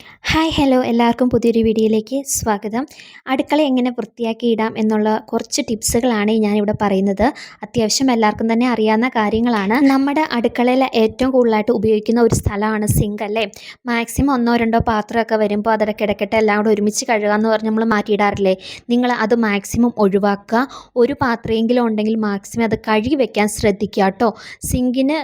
Hi hello എല്ലാവർക്കും പുതിയൊരു വീഡിയോയിലേക്ക് സ്വാഗതം. അടുക്കള എങ്ങനെ വൃത്തിയാക്കി ഇടാം എന്നുള്ള കുറച്ച് ടിപ്സുകളാണ് ഞാനിവിടെ പറയുന്നത്. അത്യാവശ്യം എല്ലാവർക്കും തന്നെ അറിയാവുന്ന കാര്യങ്ങളാണ്. നമ്മുടെ അടുക്കളയിൽ ഏറ്റവും കൂടുതലായിട്ട് ഉപയോഗിക്കുന്ന ഒരു സ്ഥലമാണ് സിങ്ക് അല്ലേ. മാക്സിമം ഒന്നോ രണ്ടോ പാത്രമൊക്കെ വരുമ്പോൾ അതൊക്കെ കിടക്കട്ടെ എല്ലാം കൂടെ ഒരുമിച്ച് കഴുകാമെന്ന് പറഞ്ഞ് നമ്മൾ മാറ്റിയിടാറില്ലേ. നിങ്ങൾ അത് മാക്സിമം ഒഴിവാക്കുക. ഒരു പാത്രമെങ്കിലും ഉണ്ടെങ്കിൽ മാക്സിമം അത് കഴുകി വെക്കാൻ ശ്രദ്ധിക്കുക കേട്ടോ. സിങ്കിന്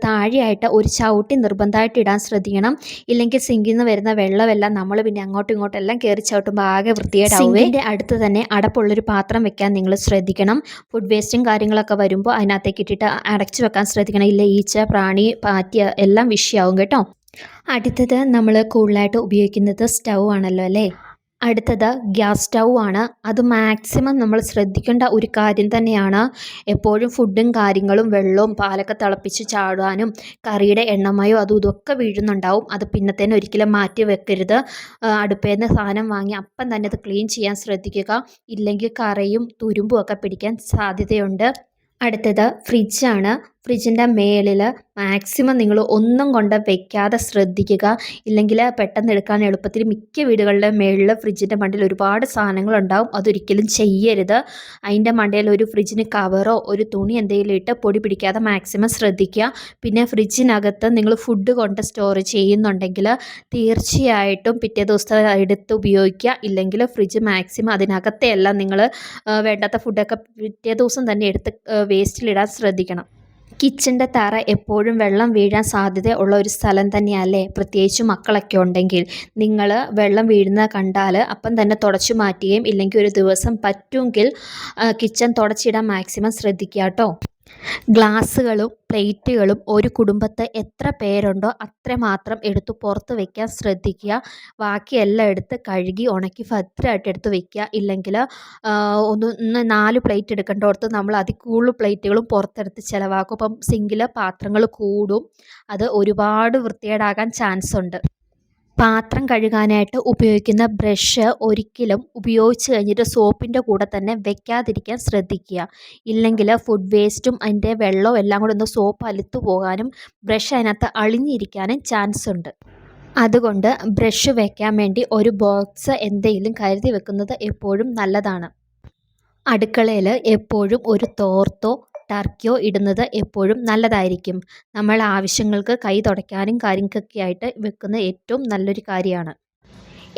താഴെയായിട്ട് ഒരു ചവിട്ടി നിർബന്ധമായിട്ട് ഇടാൻ ശ്രദ്ധിക്കണം. ഇല്ലെങ്കിൽ സിങ്കിൽ നിന്ന് വരുന്ന വെള്ളമെല്ലാം നമ്മൾ പിന്നെ അങ്ങോട്ടും ഇങ്ങോട്ടും എല്ലാം കയറി ചവിട്ടുമ്പോൾ ആകെ വൃത്തികേടാവും. സിങ്കിൻ്റെ അടുത്ത് തന്നെ അടപ്പുള്ളൊരു പാത്രം വെക്കാൻ നിങ്ങൾ ശ്രദ്ധിക്കണം. ഫുഡ് വേസ്റ്റും കാര്യങ്ങളൊക്കെ വരുമ്പോൾ അതിനകത്തേക്ക് ഇട്ടിട്ട് അടച്ചു വെക്കാൻ ശ്രദ്ധിക്കണം. ഇല്ല ഈച്ച പ്രാണി പാറ്റിയ എല്ലാം വിഷയമാവും കേട്ടോ. അടുത്തത് നമ്മൾ കൂടുതലായിട്ട് ഉപയോഗിക്കുന്നത് സ്റ്റൗ ആണല്ലോ അല്ലേ. അടുത്തത് ഗ്യാസ് സ്റ്റൗ ആണ്. അത് മാക്സിമം നമ്മൾ ശ്രദ്ധിക്കേണ്ട ഒരു കാര്യം തന്നെയാണ്. എപ്പോഴും ഫുഡും കാര്യങ്ങളും വെള്ളവും പാലൊക്കെ തിളപ്പിച്ച് ചാടാനും കറിയുടെ എണ്ണമയോ അതും ഇതൊക്കെ വീഴുന്നുണ്ടാവും. അത് പിന്നത്തേന് ഒരിക്കലും മാറ്റി വെക്കരുത്. അടുപ്പേൽ നിന്ന് സാധനം വാങ്ങി അപ്പം തന്നെ അത് ക്ലീൻ ചെയ്യാൻ ശ്രദ്ധിക്കുക. ഇല്ലെങ്കിൽ കറയും തുരുമ്പും ഒക്കെ പിടിക്കാൻ സാധ്യതയുണ്ട്. അടുത്തത് ഫ്രിഡ്ജാണ്. ഫ്രിഡ്ജിൻ്റെ മേളിൽ മാക്സിമം നിങ്ങൾ ഒന്നും കൊണ്ട് വയ്ക്കാതെ ശ്രദ്ധിക്കുക. ഇല്ലെങ്കിൽ പെട്ടെന്ന് എടുക്കാൻ എളുപ്പത്തിൽ മിക്ക വീടുകളുടെ മേളിൽ ഫ്രിഡ്ജിൻ്റെ മണ്ടയിൽ ഒരുപാട് സാധനങ്ങളുണ്ടാവും. അതൊരിക്കലും ചെയ്യരുത്. അതിൻ്റെ മണ്ടയിൽ ഒരു ഫ്രിഡ്ജിന് കവറോ ഒരു തുണി എന്തെങ്കിലും ഇട്ട് പൊടി പിടിക്കാതെ മാക്സിമം ശ്രദ്ധിക്കുക. പിന്നെ ഫ്രിഡ്ജിനകത്ത് നിങ്ങൾ ഫുഡ് കൊണ്ട് സ്റ്റോർ ചെയ്യുന്നുണ്ടെങ്കിൽ തീർച്ചയായിട്ടും പിറ്റേ ദിവസത്തെ എടുത്ത് ഉപയോഗിക്കുക. ഇല്ലെങ്കിൽ ഫ്രിഡ്ജ് മാക്സിമം അതിനകത്തെ എല്ലാം നിങ്ങൾ വേണ്ടാത്ത ഫുഡൊക്കെ പിറ്റേ ദിവസം തന്നെ എടുത്ത് വേസ്റ്റിലിടാൻ ശ്രദ്ധിക്കണം. കിച്ചൻ്റെ തറ എപ്പോഴും വെള്ളം വീഴാൻ സാധ്യത ഉള്ള ഒരു സ്ഥലം തന്നെയല്ലേ. പ്രത്യേകിച്ച് മക്കളൊക്കെ ഉണ്ടെങ്കിൽ നിങ്ങൾ വെള്ളം വീഴുന്നത് കണ്ടാൽ അപ്പം തന്നെ തുടച്ചു മാറ്റുകയും ഇല്ലെങ്കിൽ ഒരു ദിവസം പറ്റുമെങ്കിൽ കിച്ചൺ തുടച്ചിടാൻ മാക്സിമം ശ്രദ്ധിക്കുക കേട്ടോ. ഗ്ലാസ്സുകളും പ്ലേറ്റുകളും ഒരു കുടുംബത്തെ എത്ര പേരുണ്ടോ അത്രമാത്രം എടുത്ത് പുറത്ത് വയ്ക്കാൻ ശ്രദ്ധിക്കുക. ബാക്കിയെല്ലാം എടുത്ത് കഴുകി ഉണക്കി ഭദ്രമായിട്ട് എടുത്ത് വയ്ക്കുക. ഇല്ലെങ്കിൽ ഒന്ന് 4 പ്ലേറ്റ് എടുക്കേണ്ടടുത്ത് നമ്മൾ അതിൽ കൂടുതൽ പ്ലേറ്റുകളും പുറത്തെടുത്ത് ചിലവാക്കും. അപ്പം സിങ്കിൽ പാത്രങ്ങൾ കൂടും. അത് ഒരുപാട് വൃത്തികേടാകാൻ ചാൻസ് ഉണ്ട്. പാത്രം കഴുകാനായിട്ട് ഉപയോഗിക്കുന്ന ബ്രഷ് ഒരിക്കലും ഉപയോഗിച്ച് കഴിഞ്ഞിട്ട് സോപ്പിൻ്റെ കൂടെ തന്നെ വെക്കാതിരിക്കാൻ ശ്രദ്ധിക്കുക. ഇല്ലെങ്കിൽ ഫുഡ് വേസ്റ്റും അതിൻ്റെ വെള്ളവും എല്ലാം കൂടെ ഒന്ന് സോപ്പ് അലുത്തു പോകാനും ബ്രഷ് അതിനകത്ത് അളിഞ്ഞിരിക്കാനും ചാൻസ് ഉണ്ട്. അതുകൊണ്ട് ബ്രഷ് വെക്കാൻ വേണ്ടി ഒരു ബോക്സ് എന്തെങ്കിലും കരുതി വെക്കുന്നത് എപ്പോഴും നല്ലതാണ്. അടുക്കളയിൽ എപ്പോഴും ഒരു തോർത്തോ ടർക്കിയോ ഇടുന്നത് എപ്പോഴും നല്ലതായിരിക്കും. നമ്മൾ ആവശ്യങ്ങൾക്ക് കൈ തുടയ്ക്കാനും കാര്യങ്ങൾക്കൊക്കെ ആയിട്ട് വെക്കുന്ന ഏറ്റവും നല്ലൊരു കാര്യമാണ്.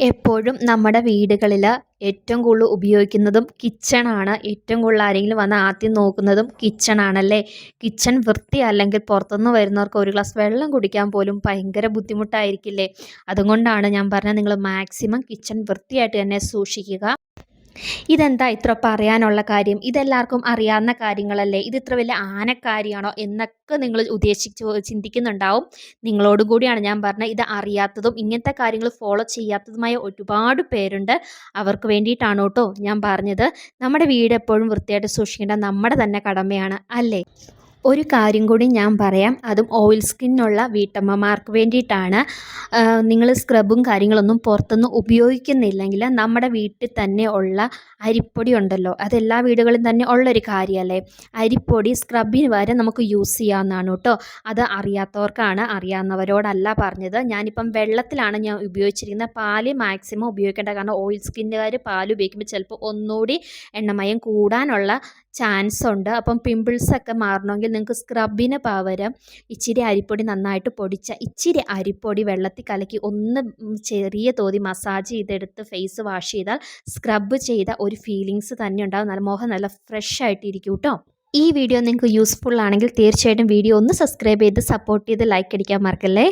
എപ്പോഴും നമ്മുടെ വീടുകളിൽ ഏറ്റവും കൂടുതൽ ഉപയോഗിക്കുന്നതും കിച്ചണാണ്. ഏറ്റവും കൂടുതൽ ആരെങ്കിലും വന്ന് ആദ്യം നോക്കുന്നതും കിച്ചണാണല്ലേ. കിച്ചൺ വൃത്തിയല്ലെങ്കിൽ പുറത്തുനിന്ന് വരുന്നവർക്ക് ഒരു ഗ്ലാസ് വെള്ളം കുടിക്കാൻ പോലും ഭയങ്കര ബുദ്ധിമുട്ടായിരിക്കില്ലേ. അതുകൊണ്ടാണ് ഞാൻ പറഞ്ഞത് നിങ്ങൾ മാക്സിമം കിച്ചൺ വൃത്തിയായിട്ട് തന്നെ സൂക്ഷിക്കുക. ഇതെന്താ ഇത്ര പറയാനുള്ള കാര്യം? ഇതെല്ലാവർക്കും അറിയാവുന്ന കാര്യങ്ങളല്ലേ. ഇത് ഇത്ര വലിയ ആനക്കാരിയാണോ എന്നൊക്കെ നിങ്ങൾ ചിന്തിക്കുന്നുണ്ടാവും. നിങ്ങളോട് കൂടിയാണ് ഞാൻ പറഞ്ഞത്. ഇത് അറിയാത്തതും ഇങ്ങനത്തെ കാര്യങ്ങൾ ഫോളോ ചെയ്യാത്തതുമായ ഒരുപാട് പേരുണ്ട്. അവർക്ക് വേണ്ടിയിട്ടാണ് കേട്ടോ ഞാൻ പറഞ്ഞത്. നമ്മുടെ വീട് എപ്പോഴും വൃത്തിയായിട്ട് സൂക്ഷിക്കേണ്ടത് നമ്മുടെ തന്നെ കടമയാണ് അല്ലേ. ഒരു കാര്യം കൂടി ഞാൻ പറയാം. അതും ഓയിൽ സ്കിന്നുള്ള വീട്ടമ്മമാർക്ക് വേണ്ടിയിട്ടാണ്. നിങ്ങൾ സ്ക്രബും കാര്യങ്ങളൊന്നും പുറത്തുനിന്ന് ഉപയോഗിക്കുന്നില്ലെങ്കിൽ നമ്മുടെ വീട്ടിൽ തന്നെ ഉള്ള അരിപ്പൊടി ഉണ്ടല്ലോ. അതെല്ലാ വീടുകളിലും തന്നെ ഉള്ളൊരു കാര്യമല്ലേ. അരിപ്പൊടി സ്ക്രബിന് വരെ നമുക്ക് യൂസ് ചെയ്യാവുന്നതാണ് കേട്ടോ. അത് അറിയാത്തവർക്കാണ്, അറിയാവുന്നവരോടല്ല പറഞ്ഞത്. ഞാനിപ്പം വെള്ളത്തിലാണ് ഞാൻ ഉപയോഗിച്ചിരിക്കുന്നത്. പാല് മാക്സിമം ഉപയോഗിക്കേണ്ട. കാരണം ഓയിൽ സ്കിന്നുകാർ പാൽ ഉപയോഗിക്കുമ്പോൾ ചിലപ്പോൾ ഒന്നുകൂടി എണ്ണമയം കൂടാനുള്ള ചാൻസ് ഉണ്ട്. അപ്പം പിമ്പിൾസൊക്കെ മാറണമെങ്കിൽ നിങ്ങൾക്ക് സ്ക്രബിന് പകരം ഇച്ചിരി അരിപ്പൊടി നന്നായിട്ട് പൊടിച്ച ഇച്ചിരി അരിപ്പൊടി വെള്ളത്തിൽ കലക്കി ഒന്ന് ചെറിയ തോതിൽ മസാജ് ചെയ്തെടുത്ത് ഫേസ് വാഷ് ചെയ്താൽ സ്ക്രബ് ചെയ്ത ഒരു ഫീലിങ്സ് തന്നെ ഉണ്ടാകും. നല്ല മുഖം നല്ല ഫ്രഷ് ആയിട്ടിരിക്കും കേട്ടോ. ഈ വീഡിയോ നിങ്ങൾക്ക് യൂസ്ഫുൾ ആണെങ്കിൽ തീർച്ചയായിട്ടും വീഡിയോ ഒന്ന് സബ്സ്ക്രൈബ് ചെയ്ത് സപ്പോർട്ട് ചെയ്ത് ലൈക്ക് അടിക്കാൻ മറക്കല്ലേ.